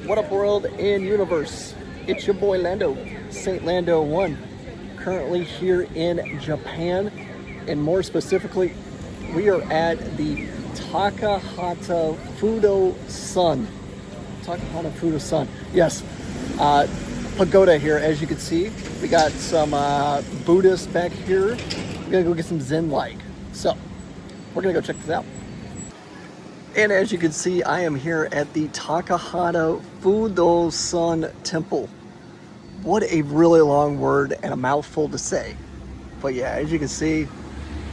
What up, world and universe? It's your boy Lando, Saint Lando 1, currently here in Japan, and more specifically, we are at the Takahata Fudoson. Takahata Fudoson, yes. Pagoda here, as you can see. We got some Buddhists back here. We gotta go get some Zen-like. So, we're gonna go check this out. And as you can see, I am here at the Takahata Fudoson Temple. What a really long word and a mouthful to say. But yeah, as you can see,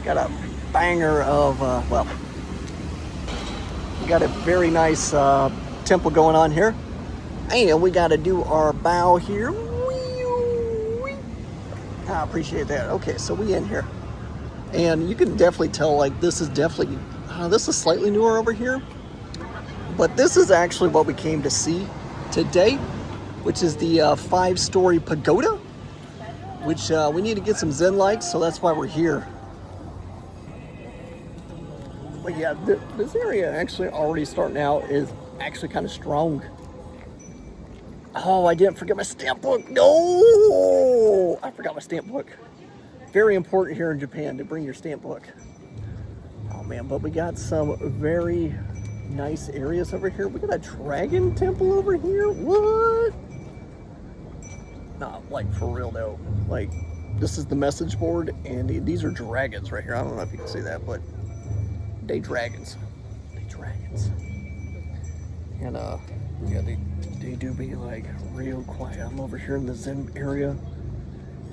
got a banger of, we got a very nice temple going on here. And we got to do our bow here. I appreciate that. Okay, so we in here. And you can definitely tell, like, this is definitely, this is slightly newer over here. But this is actually what we came to see today, which is the 5-story pagoda, which we need to get some Zen lights, so that's why we're here. But yeah, this area actually already starting out is actually kind of strong. Oh, I didn't forget my stamp book. No, I forgot my stamp book. Very important here in Japan to bring your stamp book. Oh man, but we got some very nice areas over here. We got a dragon temple over here. What? Not like for real though. Like, this is the message board, and these are dragons right here. I don't know if you can see that, but they dragons. They dragons. And yeah, they do be like real quiet. I'm over here in the Zen area.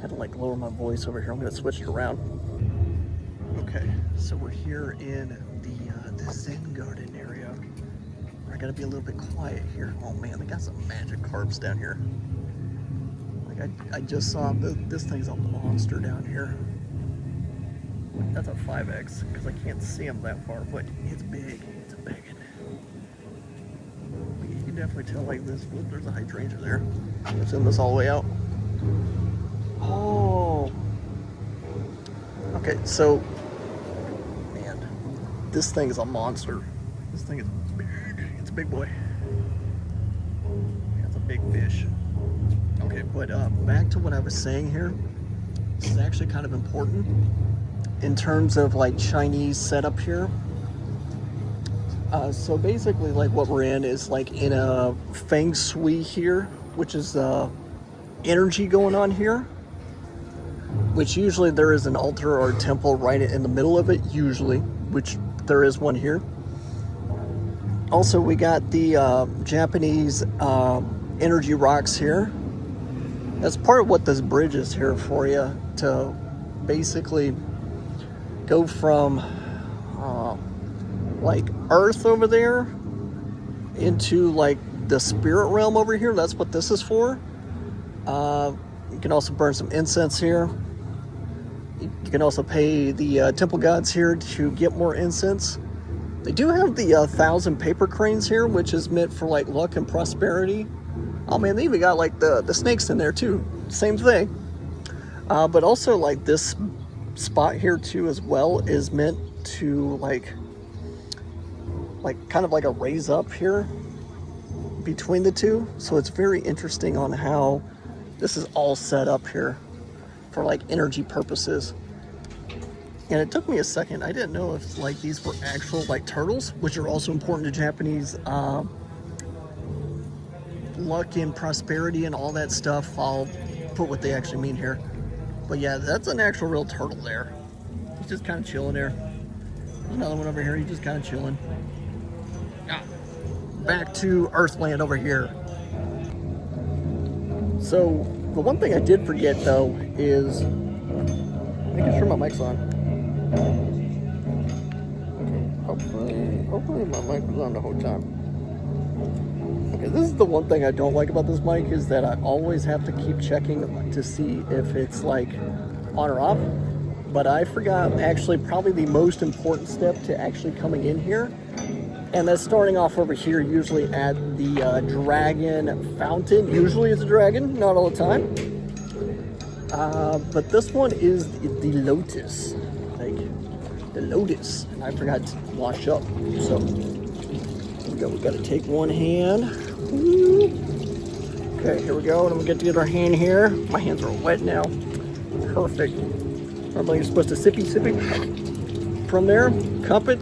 Had to like lower my voice over here. I'm gonna switch it around. Okay, so we're here in the Zen garden area. I gotta be a little bit quiet here. Oh man, they got some magic carps down here. Like I just saw this thing's a monster down here. That's a 5X because I can't see them that far, but it's big. It's a big one. You can definitely tell like this. Look, there's a hydrangea there. Let's zoom this all the way out. Oh. Okay, so man, this thing is a monster. This thing is big. It's a big boy. That's a big fish. Okay, but back to what I was saying here. This is actually kind of important in terms of like Chinese setup here. So basically, like what we're in is like in a feng shui here, which is energy going on here. Which usually there is an altar or a temple right in the middle of it, usually, which there is one here. Also, we got the Japanese energy rocks here. That's part of what this bridge is here for you, to basically go from like Earth over there into like the spirit realm over here. That's what this is for. You can also burn some incense here. You can also pay the temple gods here to get more incense. They do have the 1,000 paper cranes here, which is meant for like luck and prosperity. Oh man, they even got like the snakes in there too. Same thing. But also like this spot here too as well is meant to like kind of like a raise up here between the two. So it's very interesting on how this is all set up here for like energy purposes. And it took me a second. I didn't know if like these were actual like turtles, which are also important to Japanese luck and prosperity and all that stuff. I'll put what they actually mean here. But yeah, that's an actual real turtle there. He's just kind of chilling there. There's another one over here. He's just kind of chilling. Ah, back to Earthland over here. So the one thing I did forget though is making sure my mic's on. Hopefully my mic was on the whole time. Okay, this is the one thing I don't like about this mic, is that I always have to keep checking to see if it's like on or off. But I forgot actually probably the most important step to actually coming in here. And that's starting off over here, usually at the dragon fountain. Usually it's a dragon, not all the time. But this one is the lotus. Like, the lotus. And I forgot to wash up. So, we got to take one hand, Okay, here we go. And I'm gonna get the other hand here. My hands are wet now. Perfect. Normally you're supposed to sippy from there, cup it,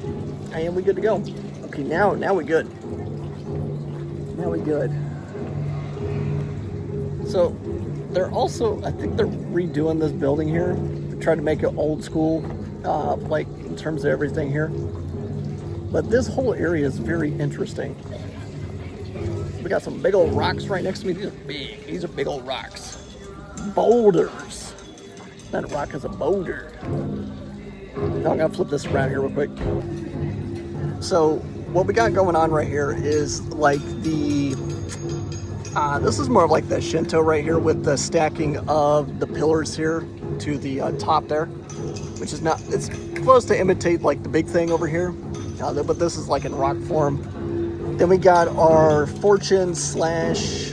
and we good to go. Okay, now we good. Now we good. So they're also, I think they're redoing this building here. They're trying to make it old school, like in terms of everything here. But this whole area is very interesting. We got some big old rocks right next to me. These are big. These are big old rocks. Boulders. Not a rock, is a boulder. Now I'm gonna flip this around here real quick. So what we got going on right here is like the this is more of like the Shinto right here with the stacking of the pillars here to the top there, which is not, it's supposed to imitate like the big thing over here, but this is like in rock form. Then we got our fortune slash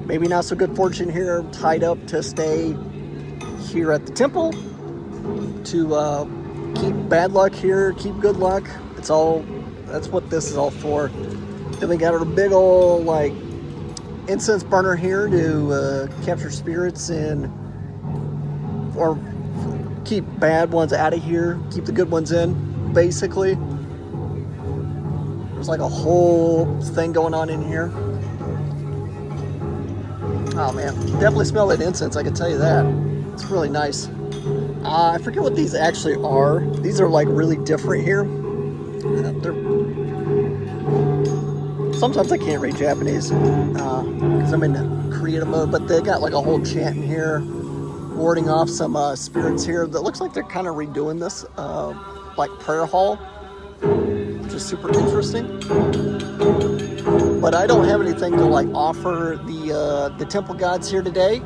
maybe not so good fortune here tied up to stay here at the temple to keep bad luck here, keep good luck. It's all, that's what this is all for. Then we got our big old like incense burner here to capture spirits and or keep bad ones out of here, keep the good ones in, basically. There's like a whole thing going on in here. Oh man, definitely smell that incense, I can tell you that. It's really nice. I forget what these actually are. These are like really different here. Sometimes I can't read Japanese because I'm in creative mode, but they got like a whole chant in here, warding off some spirits here. That looks like they're kind of redoing this like prayer hall, which is super interesting. But I don't have anything to like offer the temple gods here today.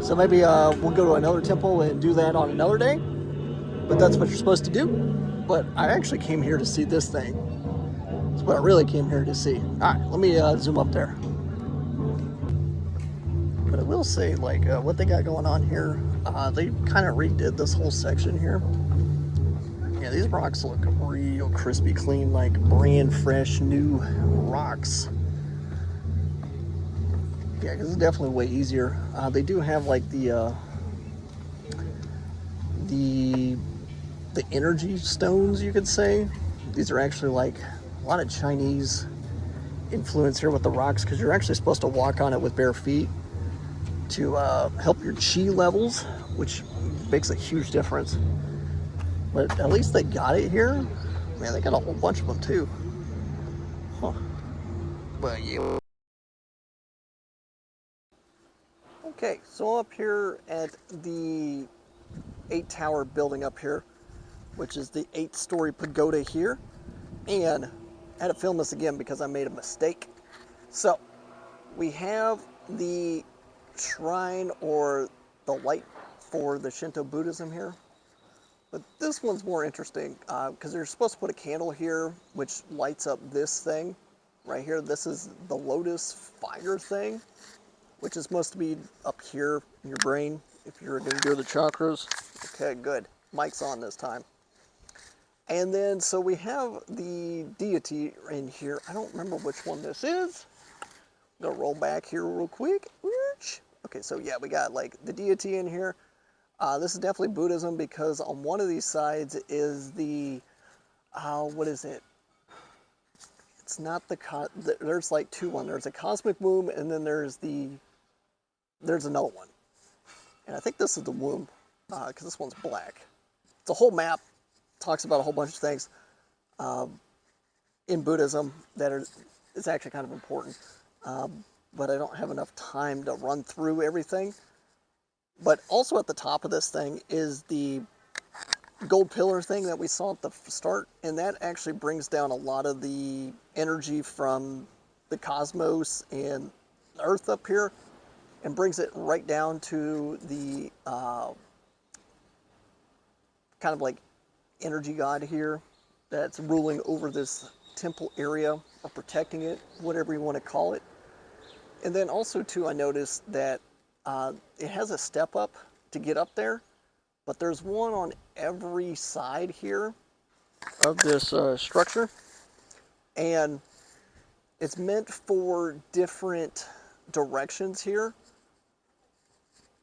So maybe we'll go to another temple and do that on another day. But that's what you're supposed to do. But I actually came here to see this thing. That's what I really came here to see. All right, let me zoom up there. But I will say, like, what they got going on here, they kind of redid this whole section here. Yeah, these rocks look real crispy clean, like brand fresh, new rocks. Yeah, because it's definitely way easier. They do have like the energy stones, you could say. These are actually like a lot of Chinese influence here with the rocks, because you're actually supposed to walk on it with bare feet to help your chi levels, which makes a huge difference. But at least they got it here. Man, they got a whole bunch of them too. Huh. But yeah. Okay, so up here at the 8-tower building up here, which is the 8-story pagoda here. And I had to film this again because I made a mistake. So we have the shrine or the light for the Shinto Buddhism here. But this one's more interesting because they're supposed to put a candle here which lights up this thing right here. This is the lotus fire thing, which is supposed to be up here in your brain if you're going to do the chakras. Okay, good. Mic's on this time. And then, so we have the deity in here. I don't remember which one this is. I'm going to roll back here real quick. Okay, so yeah, we got like the deity in here. This is definitely Buddhism because on one of these sides is the, what is it? It's not there's like two ones. There's a cosmic womb and then there's another one. And I think this is the womb because this one's black. It's a whole map. Talks about a whole bunch of things in Buddhism that is actually kind of important. But I don't have enough time to run through everything. But also at the top of this thing is the gold pillar thing that we saw at the start. And that actually brings down a lot of the energy from the cosmos and Earth up here and brings it right down to the kind of like energy god here that's ruling over this temple area or protecting it, whatever you want to call it. And then also too, I noticed that it has a step up to get up there, but there's one on every side here of this structure. And It's meant for different directions here,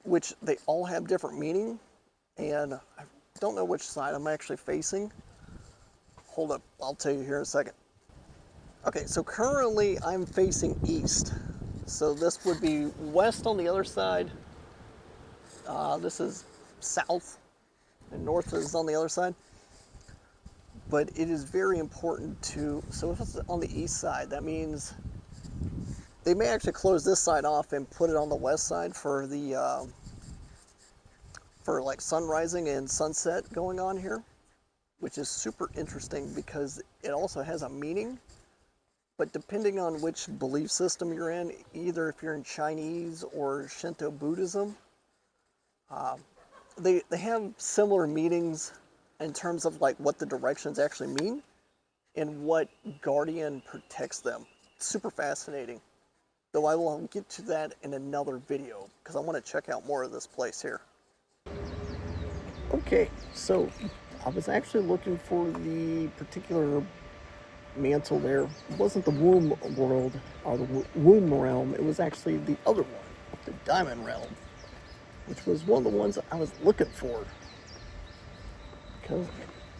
which they all have different meaning, and I don't know which side I'm actually facing. Hold up, I'll tell you here in a second. Okay, so currently I'm facing east. So this would be west on the other side. This is south, and north is on the other side. But it is very important to, so if it's on the east side, that means they may actually close this side off and put it on the west side for the, for like sun rising and sunset going on here, which is super interesting because it also has a meaning. But depending on which belief system you're in, either if you're in Chinese or Shinto Buddhism, they have similar meanings in terms of like what the directions actually mean and what guardian protects them. Super fascinating. Though I will get to that in another video because I want to check out more of this place here. Okay, so I was actually looking for the particular mantle there. It wasn't the womb world or the womb realm, it was actually the other one, the diamond realm, which was one of the ones I was looking for. Because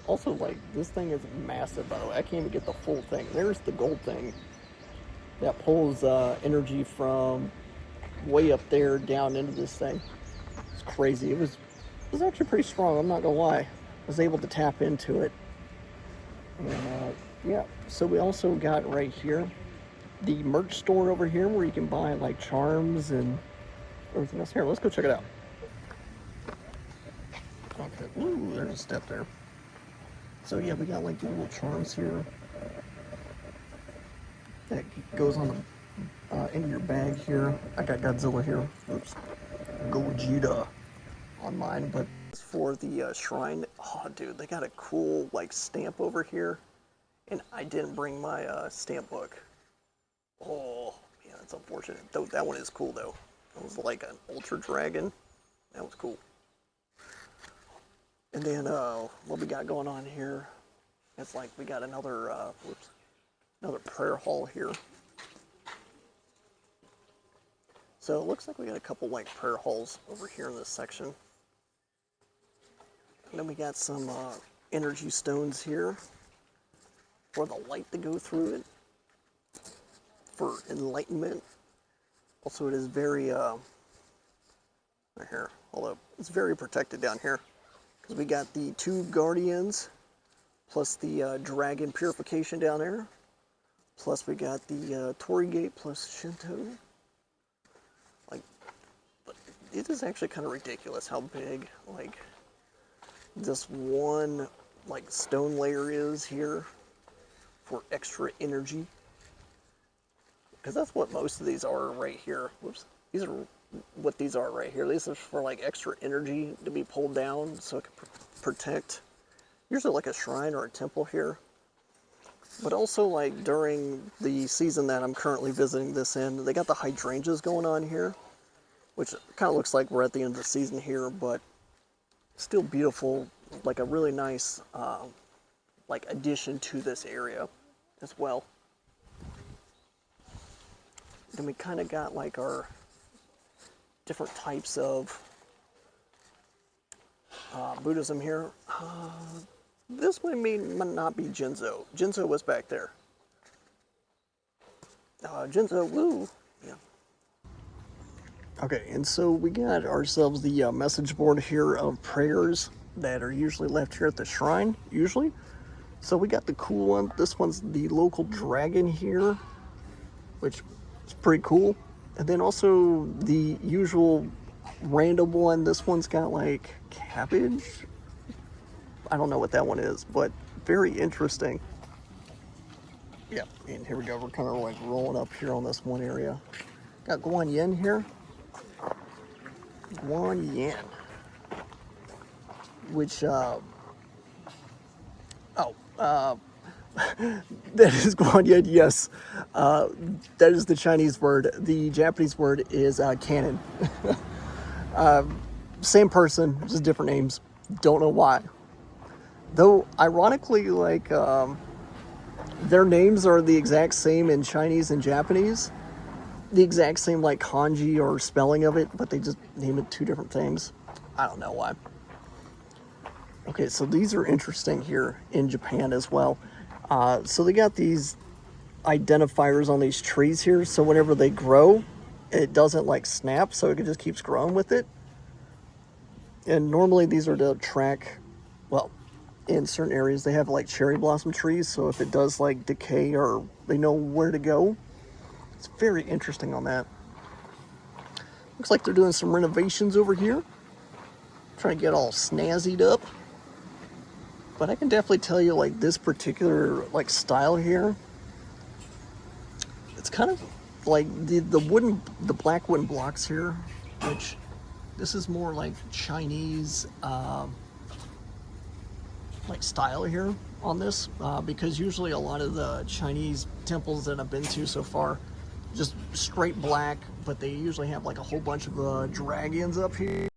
also, like, this thing is massive, by the way. I can't even get the full thing. There's the gold thing that pulls energy from way up there down into this thing. It's crazy. It was actually pretty strong, I'm not gonna lie. I was able to tap into it. And yeah, so we also got right here the merch store over here where you can buy like charms and everything else. Here, let's go check it out. Okay, ooh, there's a step there. So yeah, we got like the little charms here that goes on the into your bag here. I got Godzilla here. Oops, Gogeta on mine, but for the shrine. Oh, dude, they got a cool like stamp over here, and I didn't bring my stamp book. Oh, yeah, that's unfortunate. Though that one is cool though. It was like an ultra dragon. That was cool. And then what we got going on here? It's like we got another another prayer hall here. So it looks like we got a couple like prayer halls over here in this section. And then we got some energy stones here for the light to go through it for enlightenment. Also, it is very right here. Hold up, it's very protected down here because we got the two guardians plus the dragon purification down there. Plus we got the Torii Gate plus Shinto. Like, it is actually kind of ridiculous how big like this one like stone layer is here for extra energy. Because that's what most of these are right here. Whoops. These are what these are right here. These are for like extra energy to be pulled down so it can protect. Usually like a shrine or a temple here. But also like during the season that I'm currently visiting this in, they got the hydrangeas going on here, which kind of looks like we're at the end of the season here, but still beautiful, like a really nice like addition to this area as well. Then we kind of got like our different types of Buddhism here. This one may not be Jinzo. Jinzo was back there. Jinzo, woo! Yeah. Okay, and so we got ourselves the message board here of prayers that are usually left here at the shrine, usually. So we got the cool one. This one's the local dragon here, which is pretty cool. And then also the usual random one. This one's got like cabbage. I don't know what that one is, but very interesting. Yeah, and here we go. We're kind of like rolling up here on this one area. Got Guan Yin here. Guan Yin. Which, that is Guan Yin, yes. That is the Chinese word. The Japanese word is canon. Same person, just different names. Don't know why. Though, ironically, like, Their names are the exact same in Chinese and Japanese. The exact same like kanji or spelling of it, but they just name it two different things. I don't know why. Okay, so these are interesting here in Japan as well. So they got these identifiers on these trees here, so whenever they grow, it doesn't like snap, so it just keeps growing with it. And normally these are to track, well, in certain areas they have like cherry blossom trees, so if it does like decay or they know where to go. It's very interesting on that. Looks like they're doing some renovations over here. Trying to get all snazzied up. But I can definitely tell you like this particular like style here, it's kind of like the black wooden blocks here, which this is more like Chinese like style here on this, because usually a lot of the Chinese temples that I've been to so far, just straight black, but they usually have like a whole bunch of dragons up here.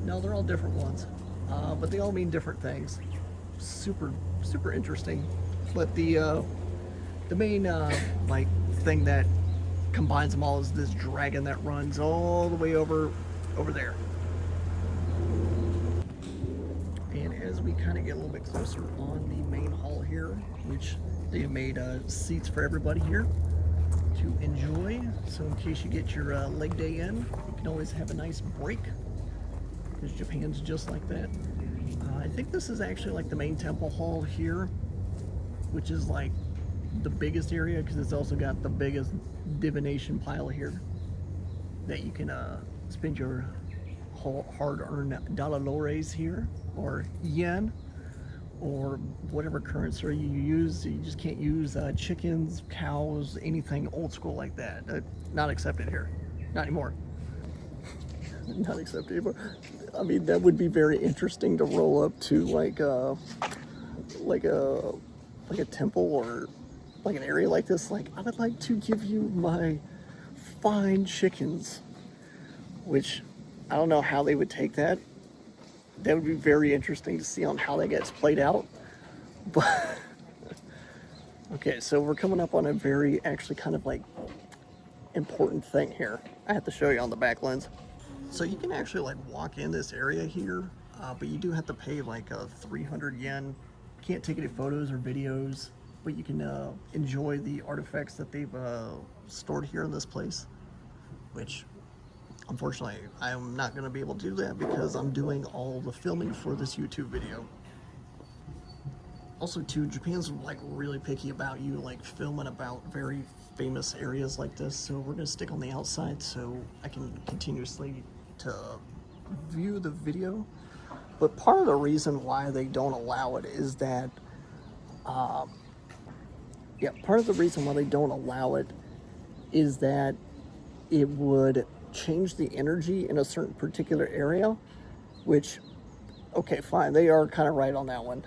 No, they're all different ones, but they all mean different things. Super interesting. But the main like thing that combines them all is this dragon that runs all the way over there. And as we kind of get a little bit closer on the main hall here, which they have made seats for everybody here to enjoy. So in case you get your leg day in, you can always have a nice break, because Japan's just like that. I think this is actually like the main temple hall here, which is like the biggest area, because it's also got the biggest divination pile here that you can spend your hard-earned dollars here, or yen, or whatever currency you use. You just can't use chickens, cows, anything old school like that. Not accepted here. Not anymore. Not accepted anymore. I mean, that would be very interesting to roll up to like a temple or like an area like this. Like, I would like to give you my fine chickens, which I don't know how they would take that. That would be very interesting to see on how that gets played out. But okay, so we're coming up on a very actually kind of like important thing here. I have to show you on the back lens. So you can actually like walk in this area here, but you do have to pay like 300 yen. Can't take any photos or videos, but you can enjoy the artifacts that they've stored here in this place, which unfortunately I'm not going to be able to do that because I'm doing all the filming for this YouTube video. Also too, Japan's like really picky about you like filming about very famous areas like this, so we're going to stick on the outside so I can continuously to view the video. But part of the reason why they don't allow it is that part of the reason why they don't allow it is that it would change the energy in a certain particular area, which, okay, fine, they are kind of right on that one.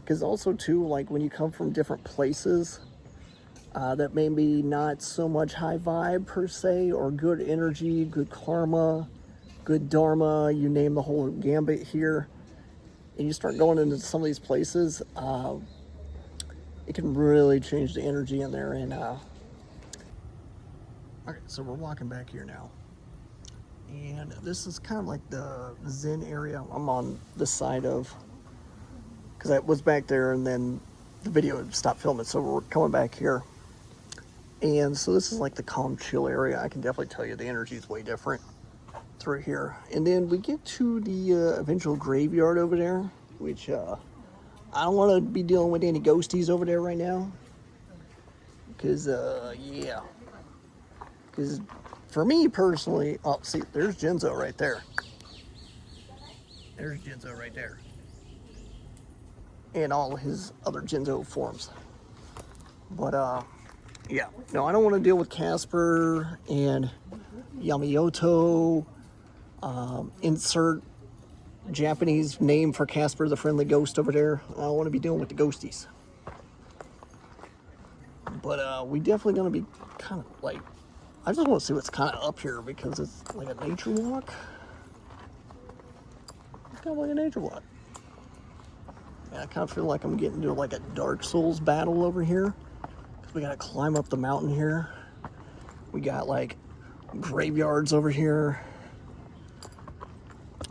Because also too, like when you come from different places that may be not so much high vibe per se, or good energy, good karma, good dharma, you name the whole gambit here, and you start going into some of these places, it can really change the energy in there. And okay, so we're walking back here now, and this is kind of like the Zen area. I'm on this side of, because I was back there and then the video stopped filming, so we're coming back here. And so this is like the calm chill area. I can definitely tell you the energy is way different through here. And then we get to the eventual graveyard over there, which I don't want to be dealing with any ghosties over there right now, because yeah, because for me personally, oh, see, there's Jinzo right there. There's Jinzo right there, and all his other Jinzo forms. But yeah, no, I don't want to deal with Casper and Yamamoto. Insert Japanese name for Casper the Friendly Ghost over there. I don't want to be dealing with the ghosties. But we definitely gonna be kind of like, I just want to see what's kind of up here because it's like a nature walk. It's kind of like a nature walk. Yeah, I kind of feel like I'm getting into like a Dark Souls battle over here. Because we got to climb up the mountain here. We got like graveyards over here.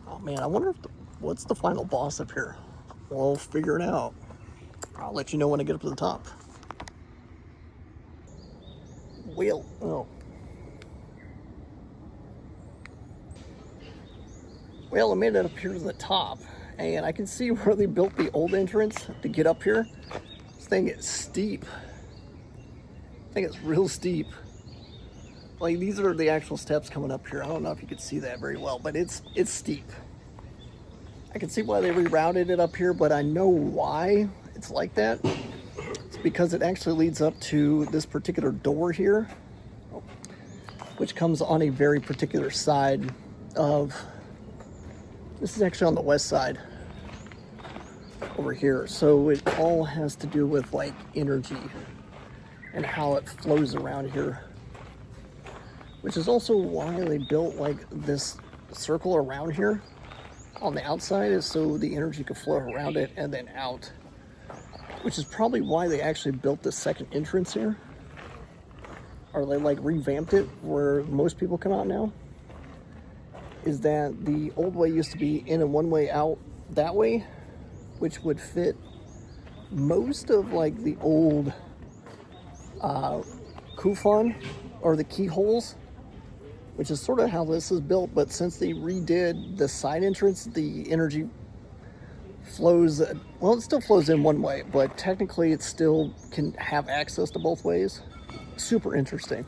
Oh man, I wonder if what's the final boss up here? We'll figure it out. I'll let you know when I get up to the top. Well, oh. Well, I made it up here to the top. And I can see where they built the old entrance to get up here. This thing is steep. I think it's real steep. Like, these are the actual steps coming up here. I don't know if you can see that very well, but it's steep. I can see why they rerouted it up here, but I know why it's like that. It's because it actually leads up to this particular door here, which comes on a very particular side of... This is actually on the west side over here. So it all has to do with like energy and how it flows around here. Which is also why they built like this circle around here on the outside, is so the energy could flow around it and then out. Which is probably why they actually built the second entrance here. Or they like revamped it where most people come out now. Is that the old way used to be in and one way out that way, which would fit most of like the old Kufan or the keyholes, which is sort of how this is built. But since they redid the side entrance, the energy flows, well, it still flows in one way, but technically it still can have access to both ways. Super interesting.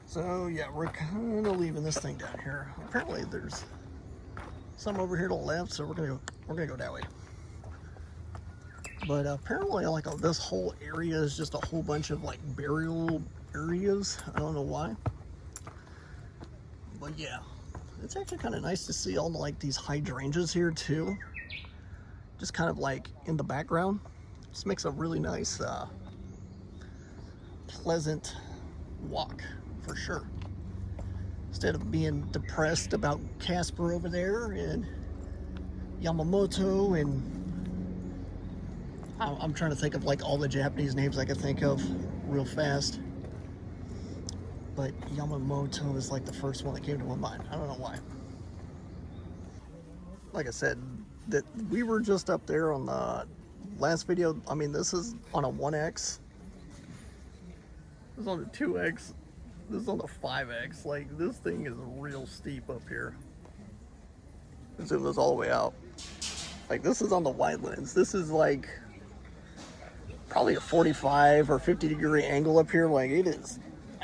So yeah, we're kind of leaving this thing down here. Apparently there's some over here to the left, so we're gonna go that way. But apparently like this whole area is just a whole bunch of like burial areas. I don't know why. But yeah, it's actually kind of nice to see all the, like these hydrangeas here too. Just kind of like in the background. Just makes a really nice, pleasant walk. For sure. Instead of being depressed about Casper over there and Yamamoto, and I'm trying to think of like all the Japanese names I could think of real fast. But Yamamoto is like the first one that came to my mind. I don't know why. Like I said, that we were just up there on the last video. I mean, this is on a 1X. This is on a 2X. This is on the 5X. Like, this thing is real steep up here. Zoom this all the way out. Like, this is on the wide lens. This is like probably a 45 or 50 degree angle up here. Like, it is,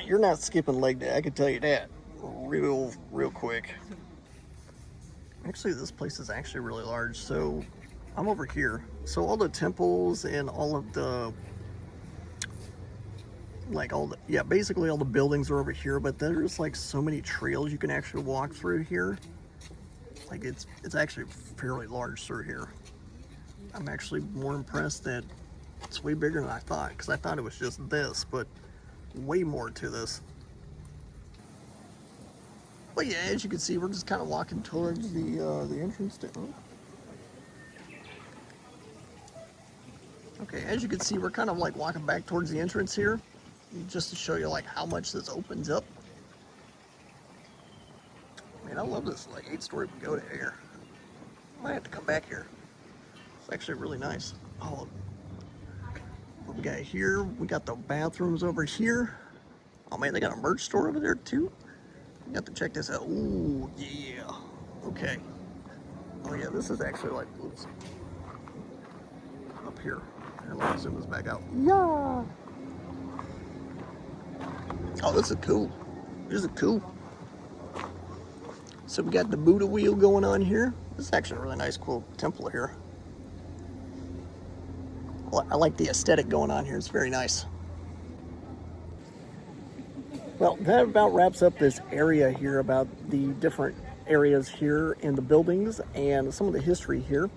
you're not skipping leg day, I can tell you that real quick. Actually, this place is actually really large. So I'm over here. So all the temples and all of the, like all the, yeah, basically all the buildings are over here, but there's like so many trails you can actually walk through here. Like it's actually fairly large through here. I'm actually more impressed that it's way bigger than I thought, because I thought it was just this, but way more to this. But yeah, as you can see, we're just kind of walking towards the entrance to, okay, as you can see, we're kind of like walking back towards the entrance here, just to show you like how much this opens up. Man, I love this like 8-story pagoda here. I might have to come back here. It's actually really nice. Oh, what we got here, we got the bathrooms over here. Oh man, they got a merch store over there too. You have to check this out. Ooh, yeah. Okay. Oh yeah, this is actually like, oops, up here. Here, let me zoom this back out. Yeah. Oh, this is cool. This is cool. So we got the Buddha wheel going on here. This is actually a really nice, cool temple here. I like the aesthetic going on here. It's very nice. Well, that about wraps up this area here about the different areas here in the buildings and some of the history here.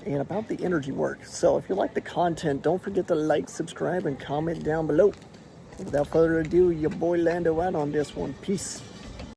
and about the energy work. So if you like the content, don't forget to like, subscribe, and comment down below. Without further ado, your boy Lando out on this one. Peace.